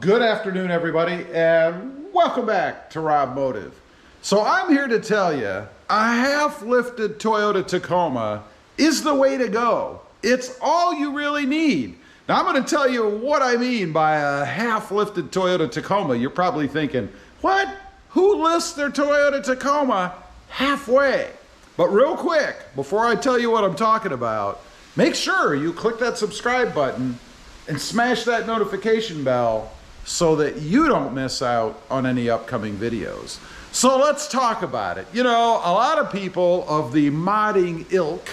Good afternoon, everybody, and welcome back to Robmotive. So I'm here to tell you, a half-lifted Toyota Tacoma is the way to go. It's all you really need. Now I'm going to tell you what I mean by a half-lifted Toyota Tacoma. You're probably thinking, what? Who lifts their Toyota Tacoma halfway? But real quick, before I tell you what I'm talking about, make sure you click that subscribe button and smash that notification bell so that you don't miss out on any upcoming videos. So let's talk about it. You know, a lot of people of the modding ilk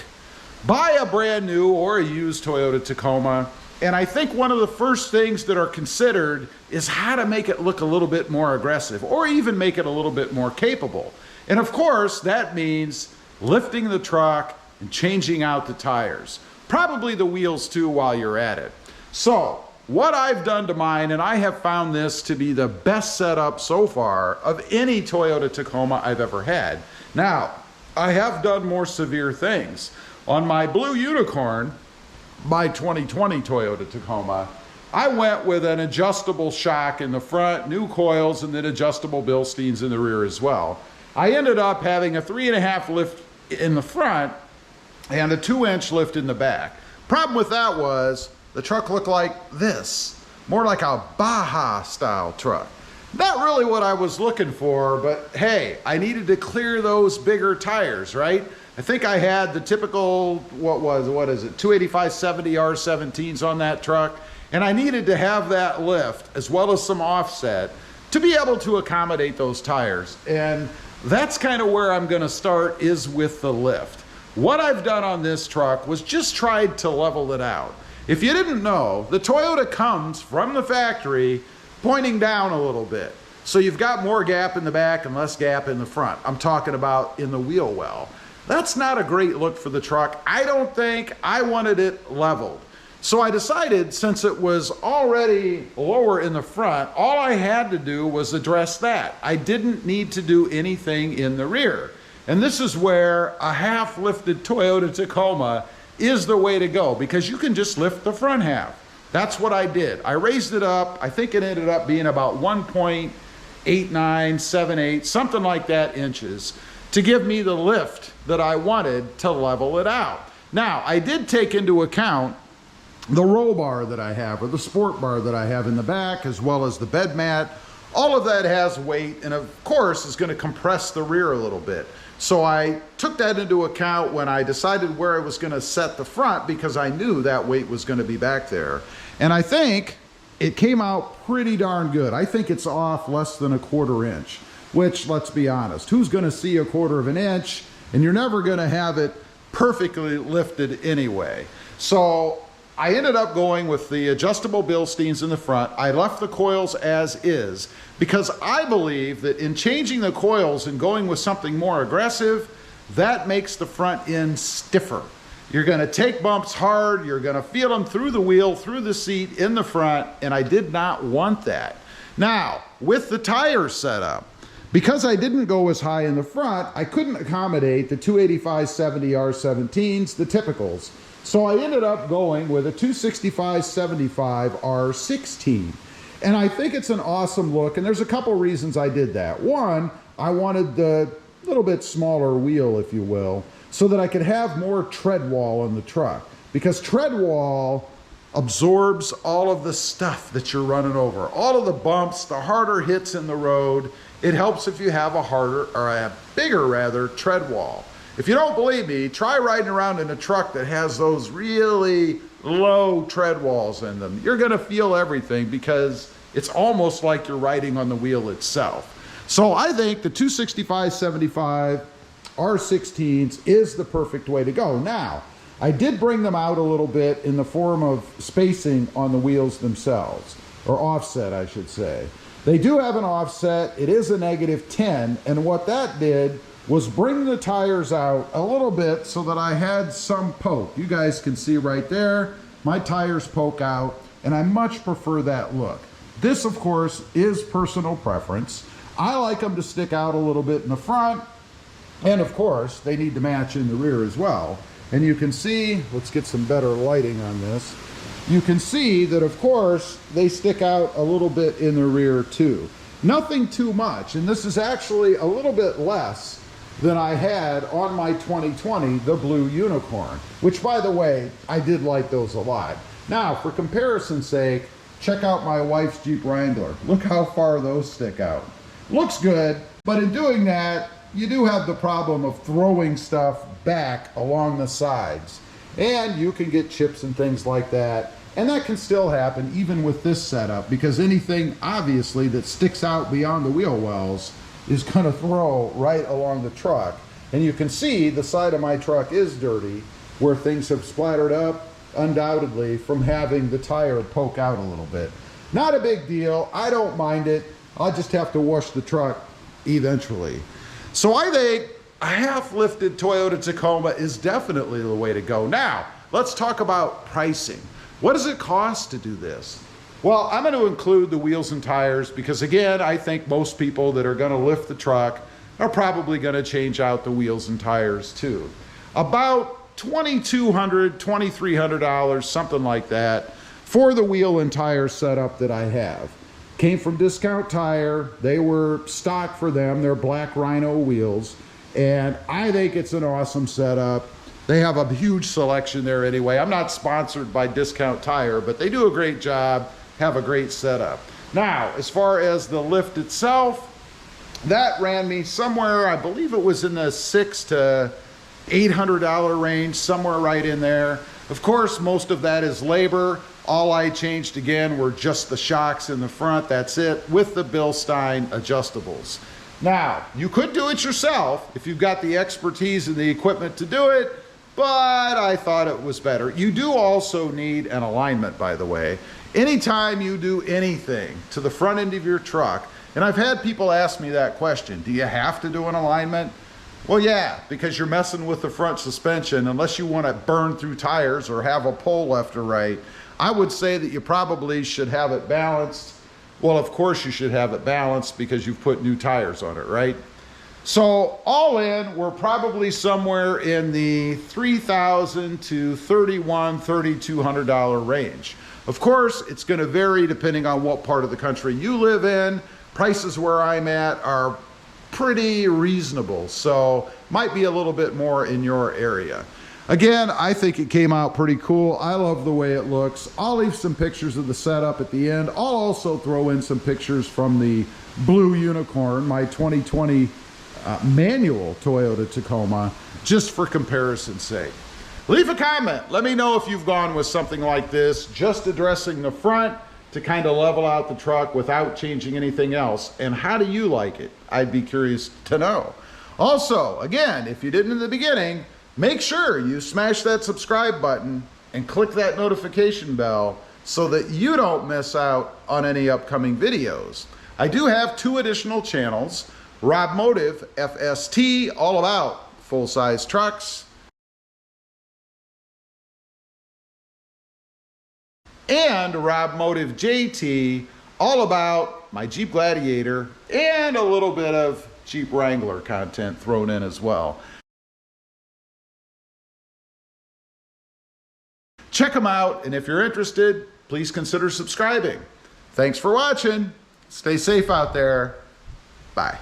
buy a brand new or a used Toyota Tacoma, and I think one of the first things that are considered is how to make it look a little bit more aggressive or even make it a little bit more capable. And of course, that means lifting the truck and changing out the tires. Probably the wheels too while you're at it. So what I've done to mine, and I have found this to be the best setup so far of any Toyota Tacoma I've ever had. Now, I have done more severe things. On my Blue Unicorn, my 2020 Toyota Tacoma, I went with an adjustable shock in the front, new coils, and then adjustable Bilsteins in the rear as well. I ended up having a 3.5 lift in the front and a 2-inch lift in the back. Problem with that was the truck looked like this, more like a Baja style truck. Not really what I was looking for, but hey, I needed to clear those bigger tires, right? I think I had the typical, what is it, 285/70 R17s on that truck, and I needed to have that lift as well as some offset to be able to accommodate those tires. And that's kind of where I'm gonna start, is with the lift. What I've done on this truck was just tried to level it out. If you didn't know, the Toyota comes from the factory pointing down a little bit. So you've got more gap in the back and less gap in the front. I'm talking about in the wheel well. That's not a great look for the truck. I don't think. I wanted it leveled. So I decided, since it was already lower in the front, all I had to do was address that. I didn't need to do anything in the rear. And this is where a half-lifted Toyota Tacoma is the way to go, because you can just lift the front half. That's what I did. I raised it up. I think it ended up being about 1.8978, something like that, inches, to give me the lift that I wanted to level it out. Now, I did take into account the roll bar that I have, or the sport bar that I have in the back, as well as the bed mat. All of that has weight, and of course is going to compress the rear a little bit. So I took that into account when I decided where I was going to set the front, because I knew that weight was going to be back there. And I think it came out pretty darn good. I think it's off less than 1/4 inch, which, let's be honest, who's going to see 1/4 inch? And you're never going to have it perfectly lifted anyway. So I ended up going with the adjustable Bilsteins in the front. I left the coils as is, because I believe that in changing the coils and going with something more aggressive, that makes the front end stiffer. You're gonna take bumps hard, you're gonna feel them through the wheel, through the seat, in the front, and I did not want that. Now, with the tire setup, because I didn't go as high in the front, I couldn't accommodate the 285/70 R17s, the typicals. So I ended up going with a 265/75 R16. And I think it's an awesome look, and there's a couple reasons I did that. One, I wanted the little bit smaller wheel, if you will, so that I could have more tread wall in the truck, because tread wall absorbs all of the stuff that you're running over, all of the bumps, the harder hits in the road. It helps if you have a harder, or a bigger rather, tread wall. If you don't believe me, try riding around in a truck that has those really low tread walls in them. You're gonna feel everything, because it's almost like you're riding on the wheel itself. So I think the 265/75 R16s is the perfect way to go. Now, I did bring them out a little bit in the form of spacing on the wheels themselves, or offset, I should say. They do have an offset. It is a -10, and what that did was bring the tires out a little bit so that I had some poke. You guys can see right there, my tires poke out, and I much prefer that look. This, of course, is personal preference. I like them to stick out a little bit in the front, and of course, they need to match in the rear as well. And you can see, let's get some better lighting on this. you can see that, of course, they stick out a little bit in the rear too. Nothing too much, and this is actually a little bit less than I had on my 2020, the Blue Unicorn, which, by the way, I did like those a lot. Now, for comparison's sake, check out my wife's Jeep Wrangler. Look how far those stick out. Looks good, but in doing that, you do have the problem of throwing stuff back along the sides. And you can get chips and things like that. And that can still happen even with this setup, because anything, obviously, that sticks out beyond the wheel wells is going to throw right along the truck. And you can see the side of my truck is dirty, where things have splattered up, undoubtedly, from having the tire poke out a little bit. Not a big deal. I don't mind it. I'll just have to wash the truck eventually. So I think a half-lifted Toyota Tacoma is definitely the way to go. Now, let's talk about pricing. What does it cost to do this? Well, I'm going to include the wheels and tires because, again, I think most people that are going to lift the truck are probably going to change out the wheels and tires too. About $2,200, $2,300, something like that, for the wheel and tire setup that I have. Came from Discount Tire. They were stock for them. They're black Rhino wheels. And I think it's an awesome setup. They have a huge selection there anyway. I'm not sponsored by Discount Tire, but they do a great job, have a great setup. Now, as far as the lift itself, that ran me somewhere, I believe it was in the $600 to $800 range, somewhere right in there. Of course, most of that is labor. All I changed again were just the shocks in the front, that's it, with the Bilstein adjustables. Now, you could do it yourself if you've got the expertise and the equipment to do it, but I thought it was better. You do also need an alignment, by the way. Anytime you do anything to the front end of your truck, and I've had people ask me that question, do you have to do an alignment? Well, yeah, because you're messing with the front suspension. Unless you want to burn through tires or have a pull left or right, I would say that you probably should have it balanced. Well, of course you should have it balanced because you've put new tires on it, right? So all in, we're probably somewhere in the $3,000 to $3,100, $3,200 range. Of course, it's going to vary depending on what part of the country you live in. Prices where I'm at are pretty reasonable, so might be a little bit more in your area. Again, I think it came out pretty cool. I love the way it looks. I'll leave some pictures of the setup at the end. I'll also throw in some pictures from the Blue Unicorn, my 2020 manual Toyota Tacoma, just for comparison's sake. Leave a comment. Let me know if you've gone with something like this, just addressing the front to kind of level out the truck without changing anything else. And how do you like it? I'd be curious to know. Also, again, if you didn't in the beginning, make sure you smash that subscribe button and click that notification bell so that you don't miss out on any upcoming videos. I do have 2 additional channels, Robmotive FST, all about full-size trucks, and Robmotive JT, all about my Jeep Gladiator and a little bit of Jeep Wrangler content thrown in as well. Check them out, and if you're interested, please consider subscribing. Thanks for watching. Stay safe out there. Bye.